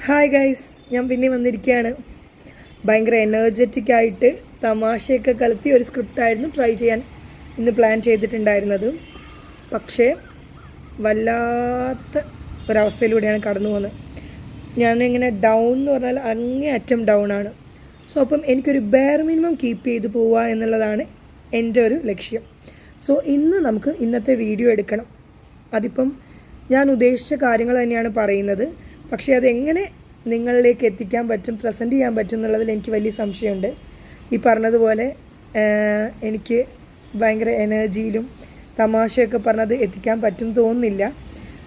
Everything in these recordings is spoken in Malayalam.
ഹായ് ഗൈസ്, ഞാൻ പിന്നെ വന്നിരിക്കുകയാണ്. ഭയങ്കര എനർജറ്റിക് ആയിട്ട് തമാശയൊക്കെ കലർത്തി ഒരു സ്ക്രിപ്റ്റായിരുന്നു ട്രൈ ചെയ്യാൻ ഇന്ന് പ്ലാൻ ചെയ്തിട്ടുണ്ടായിരുന്നത്. പക്ഷേ വല്ലാത്ത ഒരവസ്ഥയിലൂടെയാണ് കടന്നു പോകുന്നത്. ഞാനിങ്ങനെ ഡൗൺ എന്ന് പറഞ്ഞാൽ അങ്ങേയറ്റം ഡൗൺ ആണ്. സോ അപ്പം എനിക്കൊരു ബെയർ മിനിമം കീപ്പ് ചെയ്ത് പോവുക എന്നുള്ളതാണ് എൻ്റെ ഒരു ലക്ഷ്യം. സോ ഇന്ന് നമുക്ക് ഇന്നത്തെ വീഡിയോ എടുക്കണം. അതിപ്പം ഞാൻ ഉദ്ദേശിച്ച കാര്യങ്ങൾ തന്നെയാണ് പറയുന്നത്. പക്ഷേ അതെങ്ങനെ നിങ്ങളിലേക്ക് എത്തിക്കാൻ പറ്റും, പ്രസൻറ്റ് ചെയ്യാൻ പറ്റും എന്നുള്ളതിൽ എനിക്ക് വലിയ സംശയമുണ്ട്. ഈ പറഞ്ഞതുപോലെ എനിക്ക് ഭയങ്കര എനർജിയിലും തമാശയൊക്കെ പറഞ്ഞത് എത്തിക്കാൻ പറ്റും തോന്നുന്നില്ല.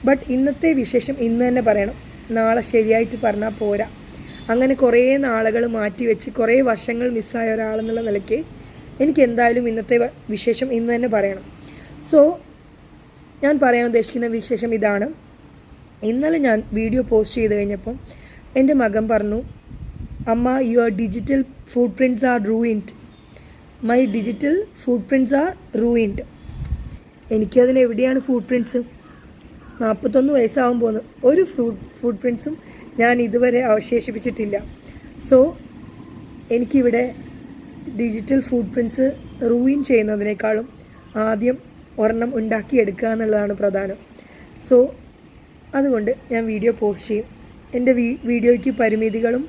ബട്ട് ഇന്നത്തെ വിശേഷം ഇന്ന് തന്നെ പറയണം. നാളെ ശരിയായിട്ട് പറഞ്ഞാൽ പോരാ. അങ്ങനെ കുറേ നാളുകൾ മാറ്റി വെച്ച് കുറേ വർഷങ്ങൾ മിസ്സായ ഒരാളെന്നുള്ള നിലയ്ക്ക് എനിക്ക് എന്തായാലും ഇന്നത്തെ വിശേഷം ഇന്ന് തന്നെ പറയണം. സോ ഞാൻ പറയാൻ ഉദ്ദേശിക്കുന്ന വിശേഷം ഇതാണ്. ഇന്നലെ ഞാൻ വീഡിയോ പോസ്റ്റ് ചെയ്ത് കഴിഞ്ഞപ്പം എൻ്റെ മകൻ പറഞ്ഞു, അമ്മ, your digital footprints are ruined. My digital footprints are ruined. എനിക്കതിന് എവിടെയാണ് ഫുട് പ്രിൻറ്റ്സ്? 41 വയസ്സാവാൻ പോകുന്നു. ഒരു ഫുട് പ്രിൻറ്റ്സും ഞാൻ ഇതുവരെ അവശേഷിപ്പിച്ചിട്ടില്ല. സോ എനിക്കിവിടെ ഡിജിറ്റൽ ഫുട് പ്രിൻറ്റ്സ് റൂയിൻ ചെയ്യുന്നതിനേക്കാളും ആദ്യം ഒരെണ്ണം ഉണ്ടാക്കിയെടുക്കുക എന്നുള്ളതാണ് പ്രധാനം. സോ അതുകൊണ്ട് ഞാൻ വീഡിയോ പോസ്റ്റ് ചെയ്യും. എൻ്റെ വീഡിയോയ്ക്ക് പരിമിതികളും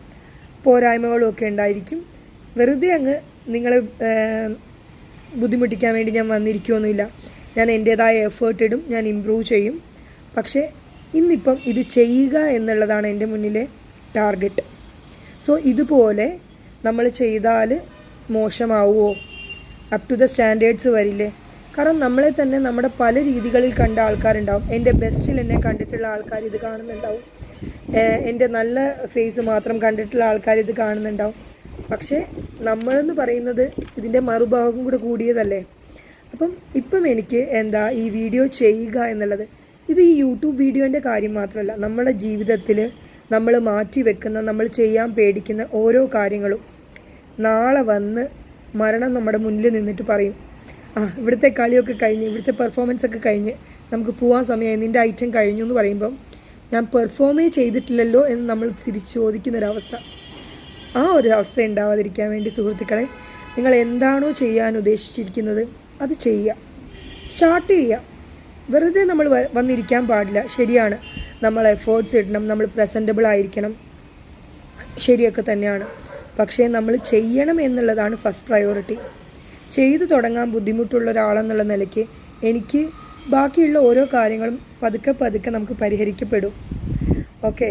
പോരായ്മകളും ഒക്കെ ഉണ്ടായിരിക്കും. വെറുതെ അങ്ങ് നിങ്ങളെ ബുദ്ധിമുട്ടിക്കാൻ വേണ്ടി ഞാൻ വന്നിരിക്കുകയൊന്നുമില്ല. ഞാൻ എൻ്റേതായ എഫേർട്ട് ഇടും, ഞാൻ ഇമ്പ്രൂവ് ചെയ്യും. പക്ഷേ ഇന്നിപ്പം ഇത് ചെയ്യുക എന്നുള്ളതാണ് എൻ്റെ മുന്നിലെ ടാർഗറ്റ്. സോ ഇതുപോലെ നമ്മൾ ചെയ്താൽ മോശമാവുമോ? അപ് ടു ദ സ്റ്റാൻഡേർഡ്സ് വരില്ലേ? കാരണം നമ്മളെ തന്നെ നമ്മുടെ പല രീതികളിൽ കണ്ട ആൾക്കാരുണ്ടാവും. എൻ്റെ ബെസ്റ്റിൽ എന്നെ കണ്ടിട്ടുള്ള ആൾക്കാർ ഇത് കാണുന്നുണ്ടാവും. എൻ്റെ നല്ല ഫേസ് മാത്രം കണ്ടിട്ടുള്ള ആൾക്കാർ ഇത് കാണുന്നുണ്ടാവും. പക്ഷേ നമ്മളെന്ന് പറയുന്നത് ഇതിൻ്റെ മറുഭാഗം കൂടെ കൂടിയതല്ലേ. ഇപ്പം എനിക്ക് ഈ വീഡിയോ ചെയ്യുക എന്നുള്ളത്, ഇത് ഈ യൂട്യൂബ് വീഡിയോൻ്റെ കാര്യം മാത്രമല്ല, നമ്മുടെ ജീവിതത്തിൽ നമ്മൾ മാറ്റി വെക്കുന്ന, നമ്മൾ ചെയ്യാൻ പേടിക്കുന്ന ഓരോ കാര്യങ്ങളും നാളെ വന്ന് മരണം നമ്മുടെ മുന്നിൽ നിന്നിട്ട് പറയും, ഇവിടുത്തെ കളിയൊക്കെ കഴിഞ്ഞ്, ഇവിടുത്തെ പെർഫോമൻസ് ഒക്കെ കഴിഞ്ഞ് നമുക്ക് പോകാൻ സമയമായി, നിൻ്റെ ഐറ്റം കഴിഞ്ഞു എന്ന് പറയുമ്പം ഞാൻ പെർഫോമേ ചെയ്തിട്ടില്ലല്ലോ എന്ന് നമ്മൾ തിരിച്ച് ചോദിക്കുന്നൊരവസ്ഥ. ആ ഒരു അവസ്ഥ ഉണ്ടാവാതിരിക്കാൻ വേണ്ടി സുഹൃത്തുക്കളെ, നിങ്ങൾ എന്താണോ ചെയ്യാൻ ഉദ്ദേശിച്ചിരിക്കുന്നത് അത് ചെയ്യുക, സ്റ്റാർട്ട് ചെയ്യുക. വെറുതെ നമ്മൾ വന്നിരിക്കാൻ പാടില്ല. ശരിയാണ്, നമ്മൾ എഫേർട്സ് ഇടണം, നമ്മൾ പ്രസൻറ്റബിൾ ആയിരിക്കണം, ശരിയൊക്കെ തന്നെയാണ്. പക്ഷേ നമ്മൾ ചെയ്യണം എന്നുള്ളതാണ് ഫസ്റ്റ് പ്രയോറിറ്റി. ചെയ്തു തുടങ്ങാൻ ബുദ്ധിമുട്ടുള്ള ഒരാളെന്നുള്ള നിലയ്ക്ക് എനിക്ക് ബാക്കിയുള്ള ഓരോ കാര്യങ്ങളും പതുക്കെ നമുക്ക് പരിഹരിക്കപ്പെടും. ഓക്കെ.